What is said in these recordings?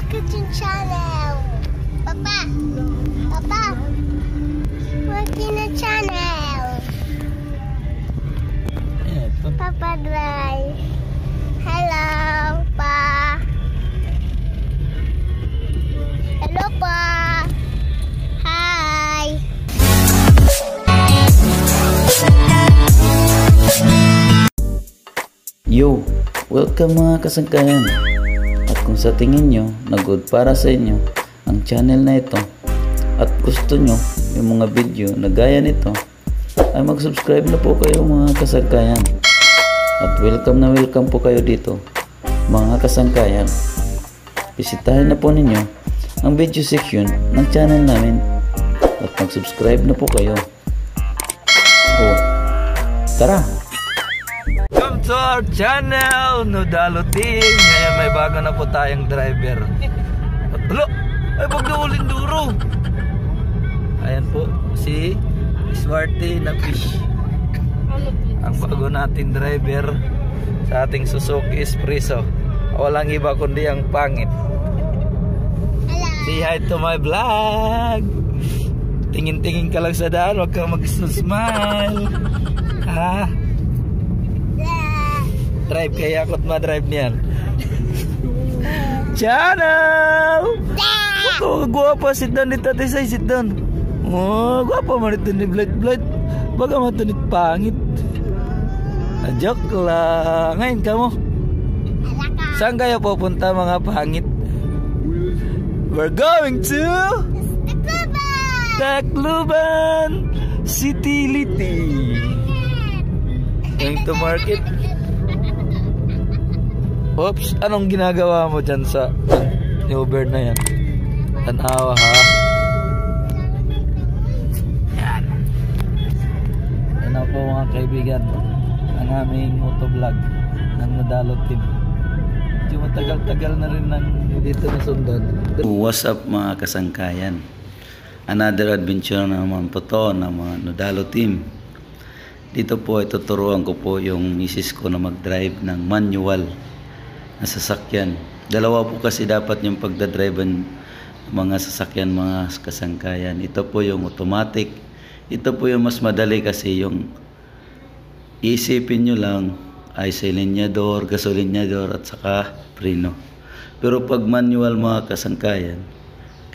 Kitchen channel. Papa. Papa. Working the channel. Papa drive. Hello, Pa. Hello, Pa. Hi. Yo, welcome mga kasangkayan. At kung sa tingin nyo na good para sa inyo ang channel na ito at gusto nyo yung mga video na gaya nito, ay mag-subscribe na po kayo mga kasangkayan. At welcome na welcome po kayo dito mga kasangkayan. Bisitahin na po ninyo ang video section ng channel namin at mag-subscribe na po kayo. Oh, tara! Welcome to our channel, Nodalo Team. Ngayon may bago na po tayong driver. Alo, ay pagdawalin duro. Ayan po, si Smarty na fish. Ang bago nating driver sa ating Suzuki Espresso. Walang iba kundi ang pangit. Say hi to my vlog. Tingin-tingin ka lang sa daan, huwag kang mag-smile. Ha? Drive kaya ako't ma-drive niyan. Channel! Oh, guwapa, sit down dito, Tisay, sit down. Oh, guwapa man ito ni Blight. Baga man ito ni pangit. Joke lang. Ngayon ka mo. Saan kayo pupunta mga pangit? We're going to Tacloban City. Going to market. Oops, anong ginagawa mo dyan sa new bird na yan? Tanawa ha? Yan. Yan na po mga kaibigan ang aming motovlog ng Nodalo Team. Medyo matagal-tagal na rin ng dito na sundan. What's up mga kasangkayan? Another adventure naman po to ng mga Nodalo Team. Dito po ay tuturuan ko po yung misis ko na mag-drive ng manual na sasakyan. Dalawa po kasi dapat yung pagdadrive ng mga sasakyan mga kasangkayan. Ito po yung automatic. Ito po yung mas madali kasi yung iisipin nyo lang ay silinyador, gasolinyador at saka preno. Pero pag manual mga kasangkayan,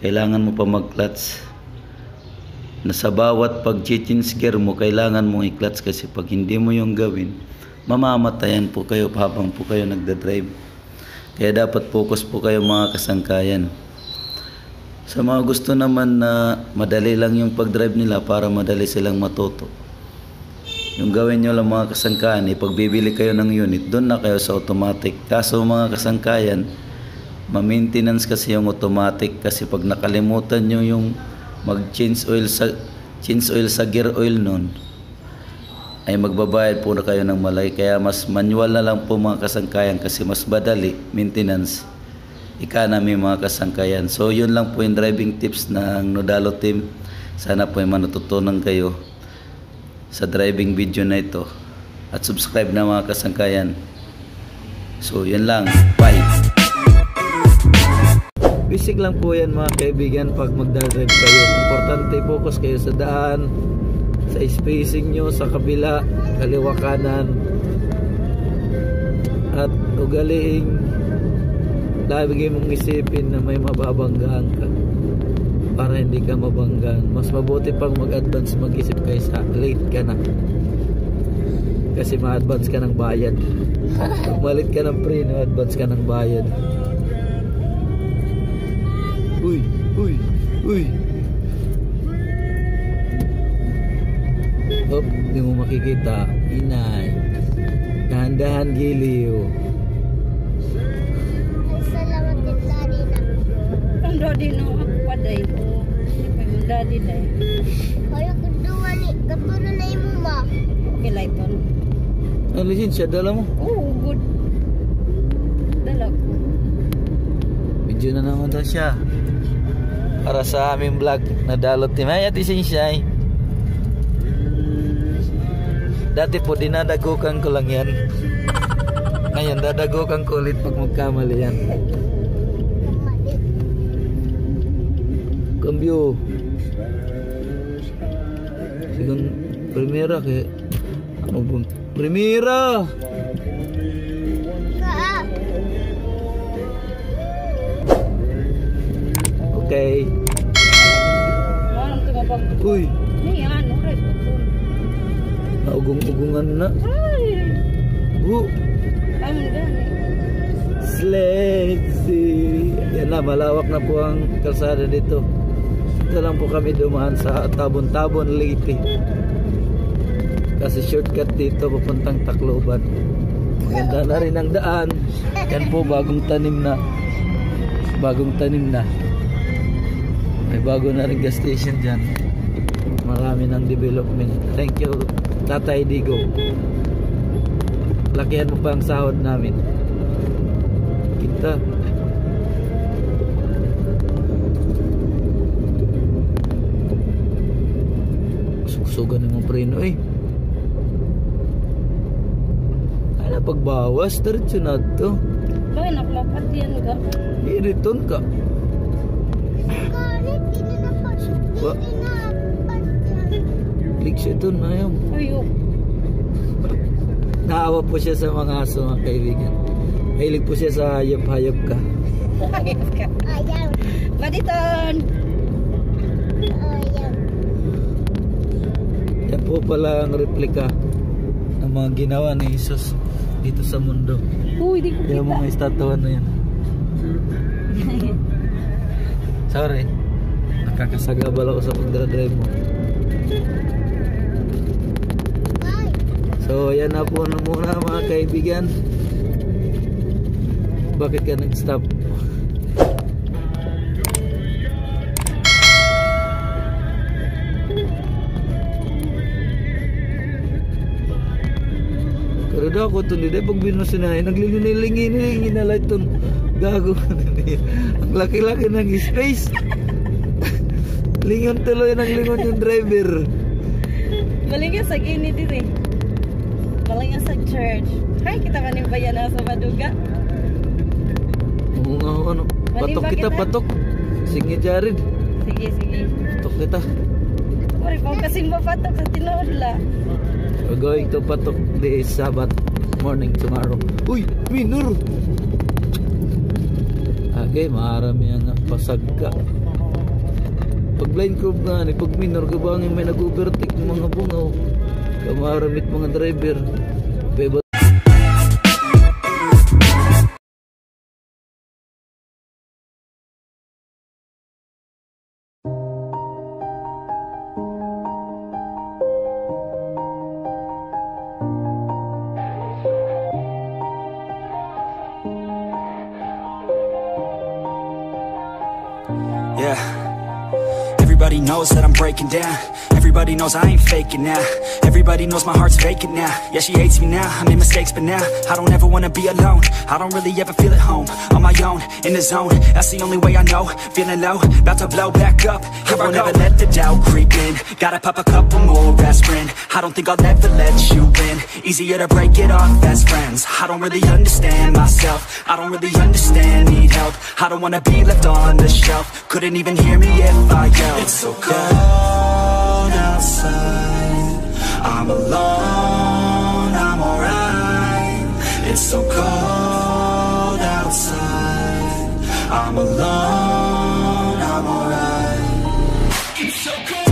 kailangan mo pa mag-clutch. Na sa bawat pag-change gear mo, kailangan mong i-clutch kasi pag hindi mo yung gawin, mamamatayan po kayo habang po kayo nagdadrive. Kaya dapat focus po kayo mga kasangkayan. Sa mga gusto naman na madali lang yung pag-drive nila para madali silang matuto, yung gawin nyo lang mga kasangkayan, pagbibili kayo ng unit, doon na kayo sa automatic. Kaso mga kasangkayan, ma-maintenance kasi yung automatic kasi pag nakalimutan nyo yung mag-change oil sa gear oil nun, ay magbabayad po na kayo ng malaki. Kaya mas manual na lang po mga kasangkayan kasi mas madali, maintenance, economy mga kasangkayan. So yun lang po yung driving tips ng Nodalo Team. Sana po ay matutunan kayo sa driving video na ito. At subscribe na mga kasangkayan. So yun lang, bye! Basic lang po yan mga kaibigan pag magdadrive kayo. Importante focus kayo sa daan, sa spacing nyo, sa kabila, kaliwa kanan, at ugaliing lagi mong isipin na may mababanggaan ka para hindi ka mabanggaan. Mas mabuti pang mag-advance mag-isip kaysa late ka na kasi ma-advance ka ng bayad. Pag malit ka ng preno, advance ka ng bayad. Uy! Oh, hindi mo makikita. Inay. Dahan-dahan giliw. Salamat din Daddy na. Ang daddy no, ako paday ko. Ang daddy na eh. Kaya kedua ni, katuro na imo ma. Okay, Lighton. Ang lisensya, dala mo? Oh, good. Dala ko. Video na naman daw siya. Para sa aming vlog, Nodalo Team. Ay, ati siya. Dati po dinadagukan ko lang yan. Ngayon dadagukan ko ulit pag magkamali yan. view. Sigang primera kay ano ba? Primera. Ka. Okay. Manong tumabang. Uy, Ni ano rin po. naugong-ugungan na. Ay. Ang gani. Slexy. Yan na, malawak na po ang kalsada dito. Dito lang po kami dumaan sa Tabon-Tabon, Leyte. Kasi shortcut dito papuntang Tacloban. Maganda na rin ang daan. Yan po, bagong tanim na. Bagong tanim na. May bago na rin gas station dyan. Marami ng development. Thank you, Tatay Digo. Lakihan mo pa ang sahod namin. Kita. Susugan ng mga preno eh. Ano pagbawas? Diretso na ito. Bakit naklapat yan ka? I-return ka. Kalit, hindi na pa. Ba? Hindi na pa. Click siya ito na yun. Ayok. Naawa po siya sa mga aso, mga kaibigan. Mahilig po siya sa hayop-hayop ka. Ayok ka. Ayaw. Baditon! Ayaw. Yan po pala ang replika ng mga ginawa ni Jesus dito sa mundo. Uy, di ko Yung kita. mga estatwa na yan. Sorry. Nakakasagabal ako sa pagdadrive mo. Ay. So, yan na po na muna mga kaibigan. Bakit ka nag-stop? Pero daw ako ito nila, pag binusinay, naglilinilingi na lang itong gago. Ang laki-laki ng space. Lingon tuloy ng lingon yung driver. Galing nga sa gini din eh. Galing nga sa church. Hay, kita ka ni bayan na sa Maduga. Oo nga, ano. Patok kita, patok. Sige, Jared. Sige, sige. Patok kita. Uri, kung kasing mapatok sa tinood la. We're going to Patok this Sabbath morning tomorrow. Uy, minor! Okay, marami ang pasagka. Pag blind crop nga, pag minor, kabangin may nag-overtake ng mga bungaw. Kamaramit mga driver. Beba. Yeah. Everybody knows that I'm breaking down. Everybody knows I ain't faking now. Everybody knows my heart's vacant now. Yeah, she hates me now, I made mistakes, but now I don't ever wanna be alone. I don't really ever feel at home. On my own, in the zone, that's the only way I know. Feeling low, about to blow back up. Here I won't ever let the doubt creep in. Gotta pop a couple more aspirin. I don't think I'll ever let you in. Easier to break it off best friends. I don't really understand myself. I don't really understand, need help. I don't wanna be left on the shelf. Couldn't even hear me if I yelled. It's so cold outside, I'm alone, I'm alright. It's so cold outside, I'm alone, I'm alright. It's so cold.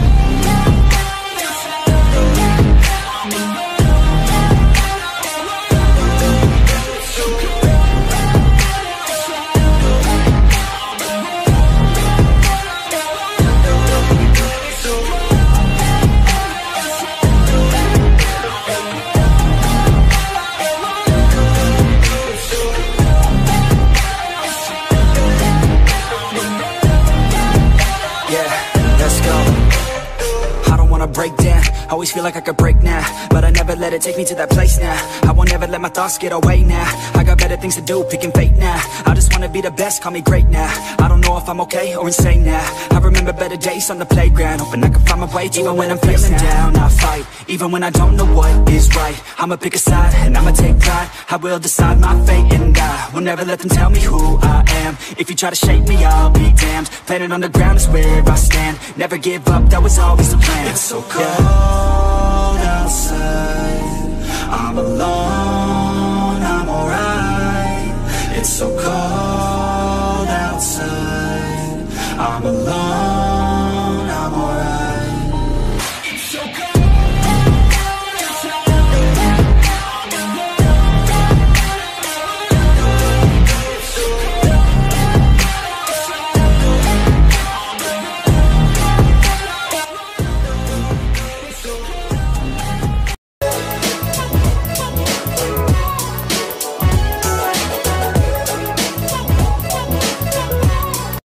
wanna break down. Always feel like I could break now, but I never let it take me to that place now. I won't ever let my thoughts get away now. I got better things to do, picking fate now. I just wanna be the best, call me great now. I don't know if I'm okay or insane now. I remember better days on the playground, hoping I can find my way to even when I'm feeling down. I fight, even when I don't know what is right. I'ma pick a side, and I'ma take pride. I will decide my fate, and I will never let them tell me who I am. If you try to shake me, I'll be damned. Planet on the ground is where I stand. Never give up, that was always the plan. It's so cold outside, I'm alone